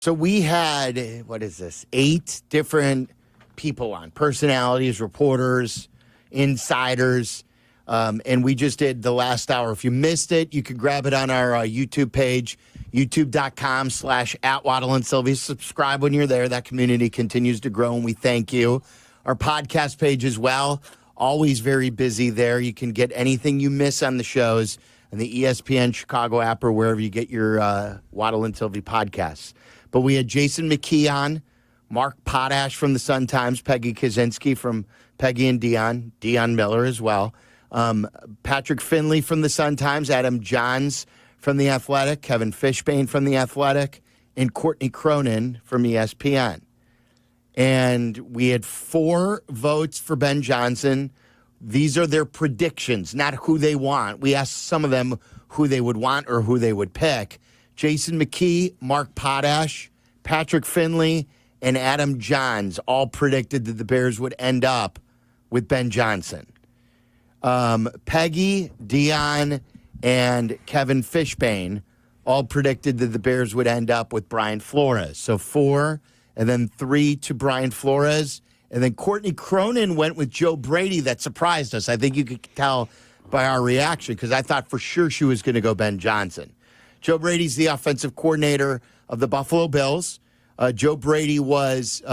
So we had, what is this, 8 different people on, personalities, reporters, insiders, and we just did the last hour. If you missed it, you could grab it on our YouTube page, youtube.com/@Waddle and Silvy. Subscribe when you're there. That community continues to grow, and we thank you. Our podcast page as well, always very busy there. You can get anything you miss on the shows on the ESPN Chicago app or wherever you get your Waddle and Silvy podcasts. But we had Jason McKee on, Mark Potash from the Sun-Times, Peggy Kaczynski from Peggy and Dion Miller as well, Patrick Finley from the Sun-Times, Adam Johns from The Athletic, Kevin Fishbain from The Athletic, and Courtney Cronin from ESPN. And we had 4 votes for Ben Johnson. These are their predictions, not who they want. We asked some of them who they would want or who they would pick. Jason McKee, Mark Potash, Patrick Finley, and Adam Johns all predicted that the Bears would end up with Ben Johnson. Peggy, Dion, and Kevin Fishbain all predicted that the Bears would end up with Brian Flores. So 4, and then 3 to Brian Flores. And then Courtney Cronin went with Joe Brady. That surprised us. I think you could tell by our reaction because I thought for sure she was going to go Ben Johnson. Joe Brady's the offensive coordinator of the Buffalo Bills. Joe Brady was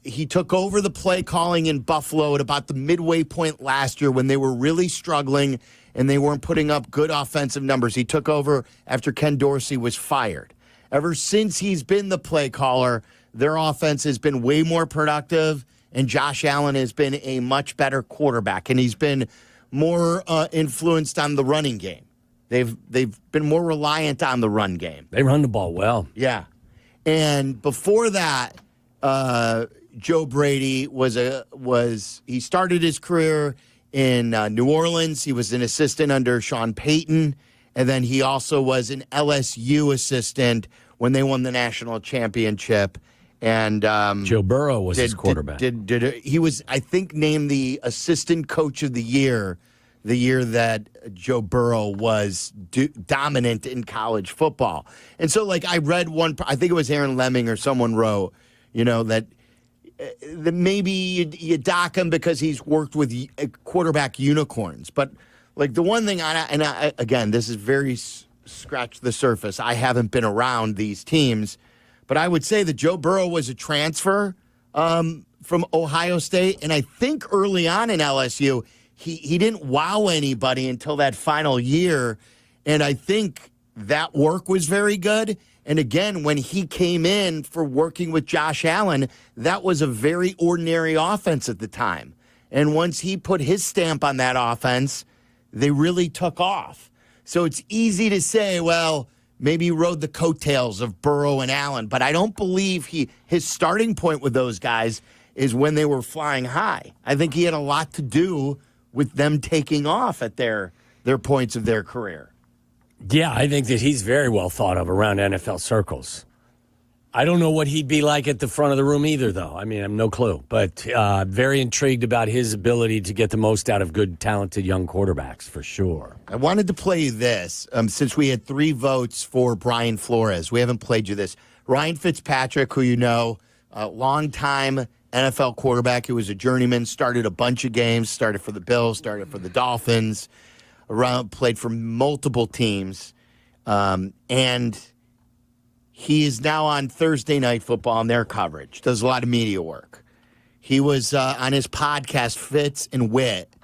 he took over the play calling in Buffalo at about the midway point last year when they were really struggling and they weren't putting up good offensive numbers. He took over after Ken Dorsey was fired. Ever since he's been the play caller, their offense has been way more productive, and Josh Allen has been a much better quarterback, and he's been more influenced on the running game. They've been more reliant on the run game. They run the ball well. Yeah. And before that, Joe Brady he started his career in New Orleans. He was an assistant under Sean Payton, and then he also was an LSU assistant when they won the national championship. And Joe Burrow was his quarterback. He was, I think, named the assistant coach of the year that Joe Burrow was dominant in college football. And so, like, I read I think it was Aaron Lemming or someone wrote, that maybe you dock him because he's worked with quarterback unicorns. But, like, the one thing, again, this is very scratch the surface. I haven't been around these teams. But I would say that Joe Burrow was a transfer from Ohio State. And I think early on in LSU, he didn't wow anybody until that final year. And I think that work was very good. And again, when he came in for working with Josh Allen, that was a very ordinary offense at the time. And once he put his stamp on that offense, they really took off. So it's easy to say, well, maybe he rode the coattails of Burrow and Allen, but I don't believe his starting point with those guys is when they were flying high. I think he had a lot to do with them taking off at their points of their career. Yeah, I think that he's very well thought of around NFL circles. I don't know what he'd be like at the front of the room either, though. I mean, I have no clue. But very intrigued about his ability to get the most out of good, talented young quarterbacks, for sure. I wanted to play you this since we had 3 votes for Brian Flores. We haven't played you this. Ryan Fitzpatrick, who you know, a longtime NFL quarterback. He was a journeyman, started a bunch of games, started for the Bills, started for the Dolphins, played for multiple teams. And he is now on Thursday Night Football and their coverage, does a lot of media work. He was on his podcast, Fitz and Wit,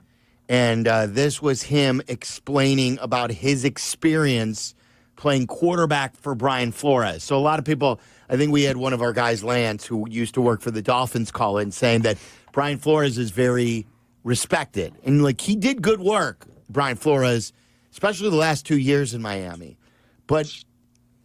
and this was him explaining about his experience playing quarterback for Brian Flores. So a lot of people, I think we had one of our guys, Lance, who used to work for the Dolphins, call in saying that Brian Flores is very respected. And, like, he did good work, Brian Flores, especially the last 2 years in Miami. But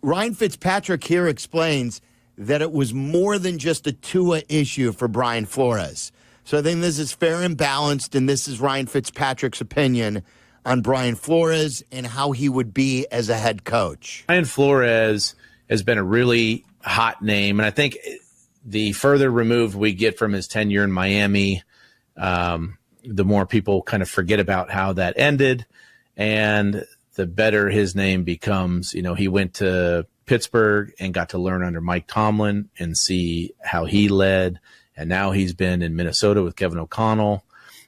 Ryan Fitzpatrick here explains that it was more than just a Tua issue for Brian Flores. So I think this is fair and balanced, and this is Ryan Fitzpatrick's opinion on Brian Flores and how he would be as a head coach. Brian Flores has been a really hot name, and I think the further removed we get from his tenure in Miami, the more people kind of forget about how that ended, and the better his name becomes. You know, he went to Pittsburgh and got to learn under Mike Tomlin and see how he led. And now he's been in Minnesota with Kevin O'Connell.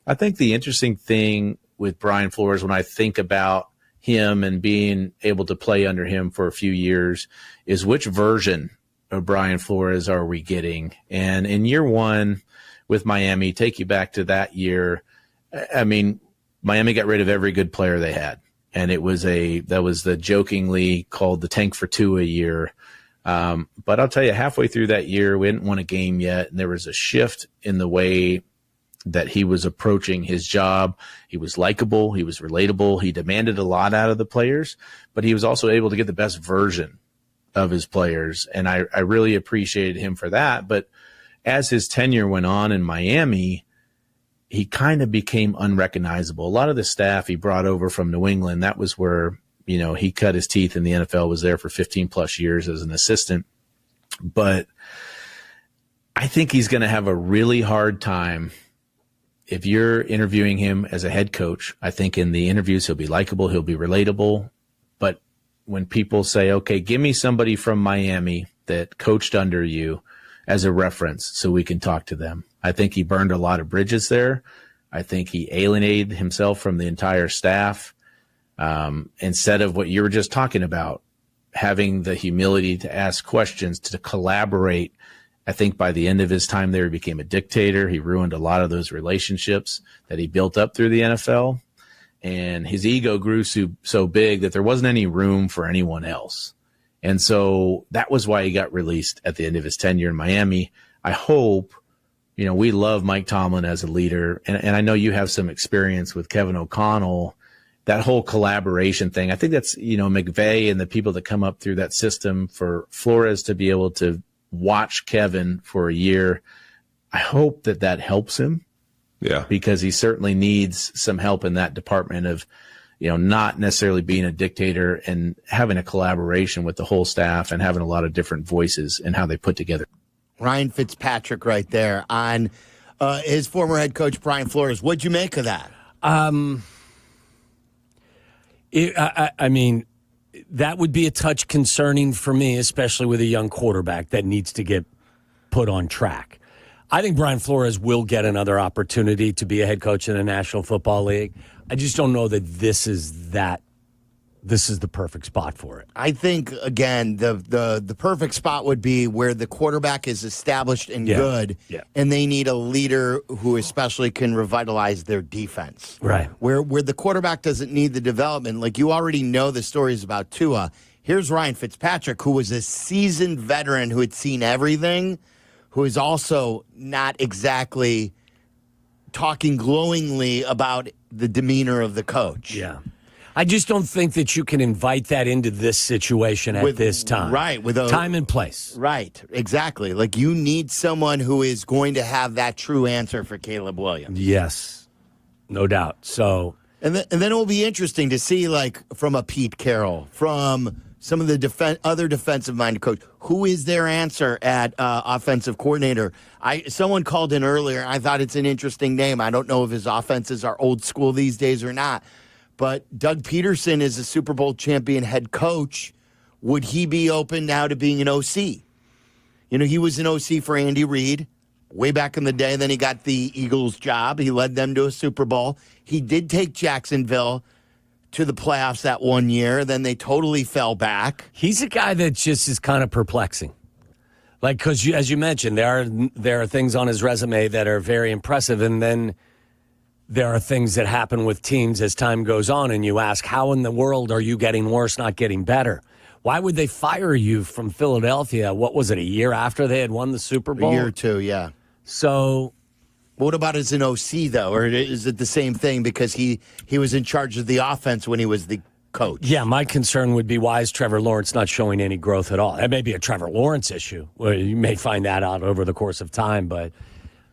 I think the interesting thing with Brian Flores, when I think about him and being able to play under him for a few years, is which version of Brian Flores are we getting? And in year one with Miami, take you back to that year, I mean, Miami got rid of every good player they had. And that was the jokingly called the tank for two a year. But I'll tell you, halfway through that year, we hadn't won a game yet. And there was a shift in the way that he was approaching his job. He was likable. He was relatable. He demanded a lot out of the players, but he was also able to get the best version of his players. And I really appreciated him for that. But as his tenure went on in Miami, he kind of became unrecognizable. A lot of the staff he brought over from New England, that was where, he cut his teeth in the NFL, was there for 15 plus years as an assistant. But I think he's going to have a really hard time if you're interviewing him as a head coach. I think in the interviews, he'll be likable, he'll be relatable. But when people say, okay, give me somebody from Miami that coached under you as a reference so we can talk to them, I think he burned a lot of bridges there. I think he alienated himself from the entire staff. Instead of what you were just talking about, having the humility to ask questions, to collaborate, I think by the end of his time there, he became a dictator. He ruined a lot of those relationships that he built up through the NFL. And his ego grew so big that there wasn't any room for anyone else. And so that was why he got released at the end of his tenure in Miami. I hope, we love Mike Tomlin as a leader. And I know you have some experience with Kevin O'Connell, that whole collaboration thing. I think that's, McVay and the people that come up through that system, for Flores to be able to watch Kevin for a year. I hope that helps him. Yeah. Because he certainly needs some help in that department of, not necessarily being a dictator and having a collaboration with the whole staff and having a lot of different voices in how they put together. Ryan Fitzpatrick right there on his former head coach, Brian Flores. What'd you make of that? I mean, that would be a touch concerning for me, especially with a young quarterback that needs to get put on track. I think Brian Flores will get another opportunity to be a head coach in the National Football League. I just don't know that this is the perfect spot for it. I think, again, the perfect spot would be where the quarterback is established and good, and they need a leader who especially can revitalize their defense. Right. Where the quarterback doesn't need the development. Like, you already know the stories about Tua. Here's Ryan Fitzpatrick, who was a seasoned veteran who had seen everything, who is also not exactly talking glowingly about the demeanor of the coach. Yeah. I just don't think that you can invite that into this situation at this time. Right. With time and place. Right. Exactly. Like, you need someone who is going to have that true answer for Caleb Williams. Yes. No doubt. So. And then it will be interesting to see, like, from a Pete Carroll, from some of the other defensive-minded coach, who is their answer at offensive coordinator? Someone called in earlier. I thought it's an interesting name. I don't know if his offenses are old school these days or not. But Doug Peterson is a Super Bowl champion head coach. Would he be open now to being an OC? He was an OC for Andy Reid way back in the day. Then he got the Eagles job. He led them to a Super Bowl. He did take Jacksonville to the playoffs that one year. Then they totally fell back. He's a guy that just is kind of perplexing. Like, because as you mentioned, there are things on his resume that are very impressive, and then there are things that happen with teams as time goes on, and you ask, how in the world are you getting worse, not getting better? Why would they fire you from Philadelphia? What was it, a year after they had won the Super Bowl? A year or two, yeah. So, what about as an OC, though? Or is it the same thing because he was in charge of the offense when he was the coach? Yeah, my concern would be, why is Trevor Lawrence not showing any growth at all? That may be a Trevor Lawrence issue. Well, you may find that out over the course of time, but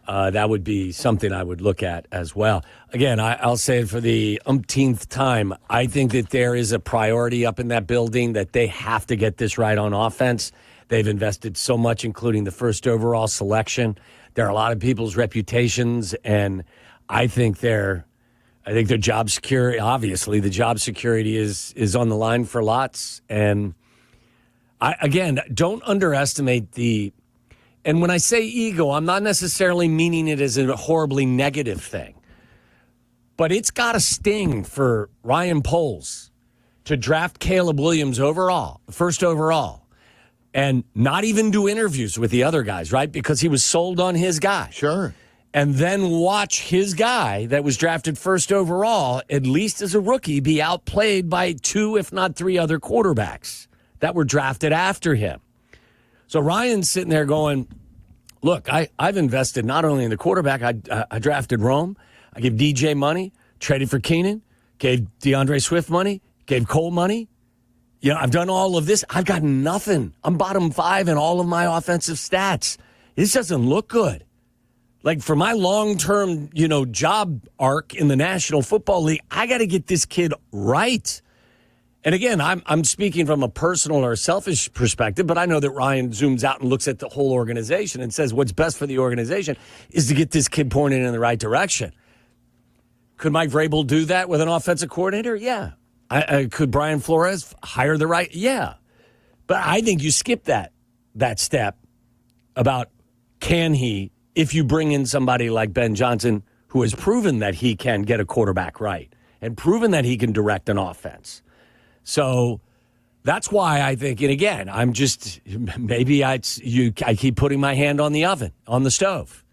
that would be something I would look at as well. Again, I'll say it for the umpteenth time. I think that there is a priority up in that building that they have to get this right on offense. They've invested so much, including the first overall selection. There are a lot of people's reputations, and I think their job security, obviously, the job security is on the line for lots. And Again, don't underestimate the. And when I say ego, I'm not necessarily meaning it as a horribly negative thing. But it's got to sting for Ryan Poles to draft Caleb Williams first overall, and not even do interviews with the other guys, right? Because he was sold on his guy. Sure. And then watch his guy that was drafted first overall, at least as a rookie, be outplayed by 2, if not 3 other quarterbacks that were drafted after him. So Ryan's sitting there going, look, I've invested not only in the quarterback, I drafted Rome, I gave DJ money, traded for Keenan, gave DeAndre Swift money, gave Cole money. You know, I've done all of this. I've got nothing. I'm bottom 5 in all of my offensive stats. This doesn't look good. Like, for my long-term, job arc in the National Football League, I got to get this kid right. And again, I'm speaking from a personal or selfish perspective, but I know that Ryan zooms out and looks at the whole organization and says what's best for the organization is to get this kid pointed in the right direction. Could Mike Vrabel do that with an offensive coordinator? Yeah. Could Brian Flores hire the right? Yeah. But I think you skip that step about can he, if you bring in somebody like Ben Johnson, who has proven that he can get a quarterback right and proven that he can direct an offense. So that's why I think, and again, I'm just, maybe I keep putting my hand on the stove.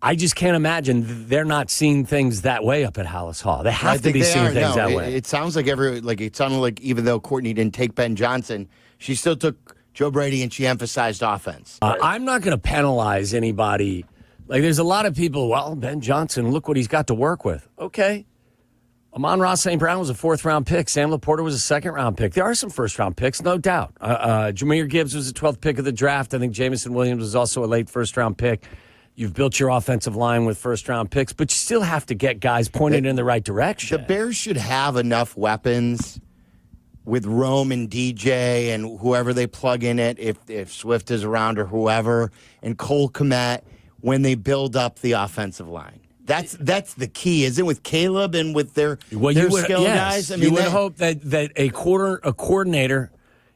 I just can't imagine they're not seeing things that way up at Hallis Hall. They have to be seeing things that way. It sounds like it sounded like even though Courtney didn't take Ben Johnson, she still took Joe Brady and she emphasized offense. I'm not going to penalize anybody. Like, there's a lot of people, well, Ben Johnson, look what he's got to work with. Okay. Amon-Ra St. Brown was a 4th-round pick. Sam Laporta was a 2nd-round pick. There are some first-round picks, no doubt. Jahmyr Gibbs was a 12th pick of the draft. I think Jamison Williams was also a late first-round pick. You've built your offensive line with first-round picks, but you still have to get guys pointed in the right direction. The Bears should have enough weapons with Rome and DJ and whoever they plug in it, if Swift is around or whoever, and Cole Kmet, when they build up the offensive line. That's the key, isn't it, with Caleb and with their skill guys? I mean, you would hope that a coordinator,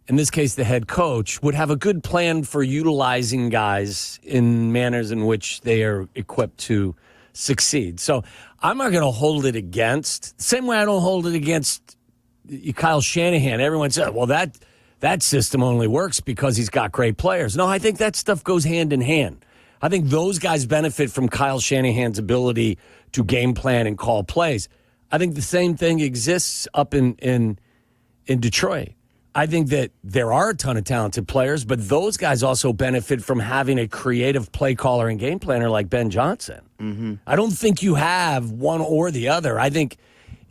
in this case the head coach, would have a good plan for utilizing guys in manners in which they are equipped to succeed. So I'm not going to hold it against, same way I don't hold it against Kyle Shanahan. Everyone said, well, that system only works because he's got great players. No, I think that stuff goes hand in hand. I think those guys benefit from Kyle Shanahan's ability to game plan and call plays. I think the same thing exists up in Detroit. I think that there are a ton of talented players, but those guys also benefit from having a creative play caller and game planner like Ben Johnson. Mm-hmm. I don't think you have one or the other. I think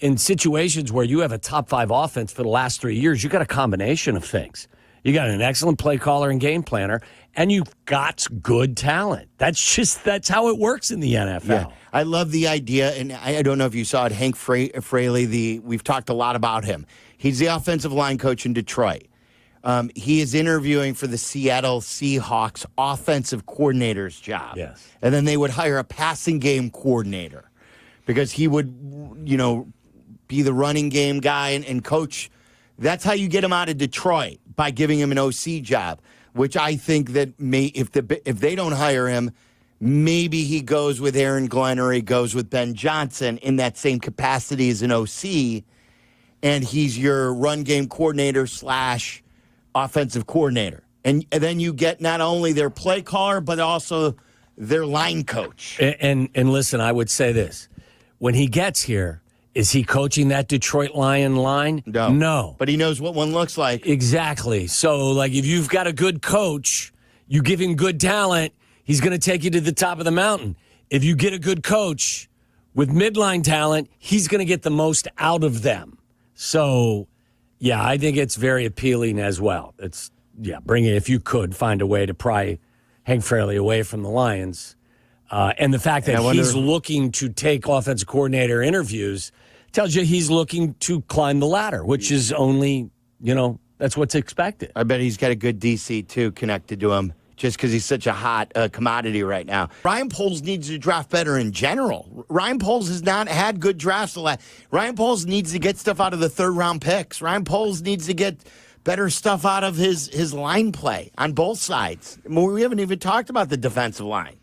in situations where you have a top 5 offense for the last 3 years, you got a combination of things. You got an excellent play caller and game planner, and you've got good talent. That's how it works in the NFL. Yeah. I love the idea, and I don't know if you saw it, Hank Fraley, we've talked a lot about him. He's the offensive line coach in Detroit. He is interviewing for the Seattle Seahawks offensive coordinator's job. Yes. And then they would hire a passing game coordinator because he would, be the running game guy and coach. That's how you get him out of Detroit, by giving him an OC job, which I think that if they don't hire him, maybe he goes with Aaron Glenn or he goes with Ben Johnson in that same capacity as an OC, and he's your run game coordinator / offensive coordinator. And then you get not only their play caller, but also their line coach. And listen, I would say this. When he gets here, is he coaching that Detroit Lion line? No. But he knows what one looks like. Exactly. So, like, if you've got a good coach, you give him good talent, he's going to take you to the top of the mountain. If you get a good coach with midline talent, he's going to get the most out of them. So, yeah, I think it's very appealing as well. Bring it, if you could find a way to pry Hank Fraley away from the Lions. And the fact that he's looking to take offensive coordinator interviews tells you he's looking to climb the ladder, which is only, that's what's expected. I bet he's got a good DC, too, connected to him, just because he's such a hot commodity right now. Ryan Poles needs to draft better in general. Ryan Poles has not had good drafts. Ryan Poles needs to get stuff out of the 3rd-round picks. Ryan Poles needs to get better stuff out of his line play on both sides. We haven't even talked about the defensive line.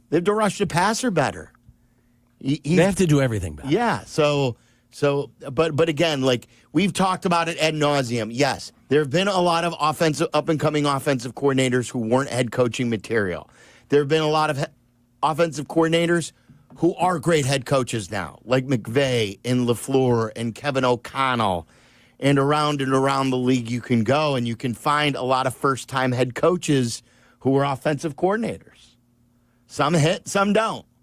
They have to rush the passer better. They have to do everything better. Yeah. But again, like we've talked about it ad nauseum. Yes, there have been a lot of up and coming offensive coordinators who weren't head coaching material. There have been a lot of offensive coordinators who are great head coaches now, like McVay and LaFleur and Kevin O'Connell, and around the league you can go, and you can find a lot of first-time head coaches who are offensive coordinators. Some hit, some don't.